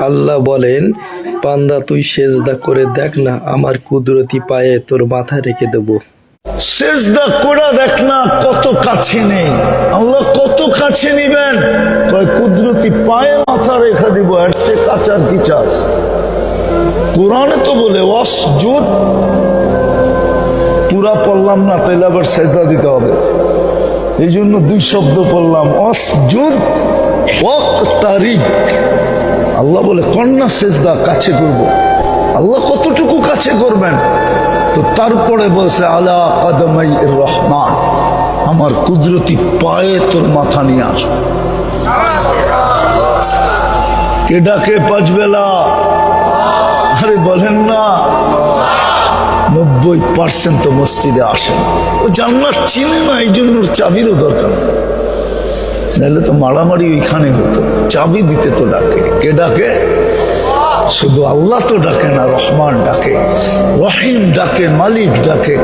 আল্লাহ বলেন, বান্দা তুই সেজদা করে দেখ না, আমার কুদরতি পায়ে তোর মাথা রেখে দেবো। সেজদা করে দেখ না, কত কাছে নেই আল্লাহ, কত কাছে নিবেন। কয় কুদরতি পায়ে মাথা রেখে দিব, এর চেয়ে কাছার কি চাস? কোরআনে তো বলে ওয়াসজুদ, পুরা পড়লাম না, তাইলে আবার সেজদা দিতে হবে। এই জন্য দুই শব্দ পড়লাম, ওয়াসজুদ ওয়াকতারিব। আল্লাহ বলে কন্যা সেজদা কাছে করব। আল্লাহ কতটুকু কাছে করবেন? তো তারপরে বলছে আলা কাদামাই রহমান, আমার কুদরতি পায়ে তোর মাথা নিয়ে আসবে। কে ডাকে পাঁচ বেলা? আরে বলেন না, 90% তো মসজিদে আসে না। ও জান্নাত চিনে না, এই জন্য চাবিরও দরকার নেই, নাহলে তো মারামারি ওইখানে হতো। চাবি দিতে তো ডাকে। কে ডাকে? শুধু আল্লাহ তো ডাকে না, রহমান ডাকে, রহিম ডাকে, মালিক ডাকে।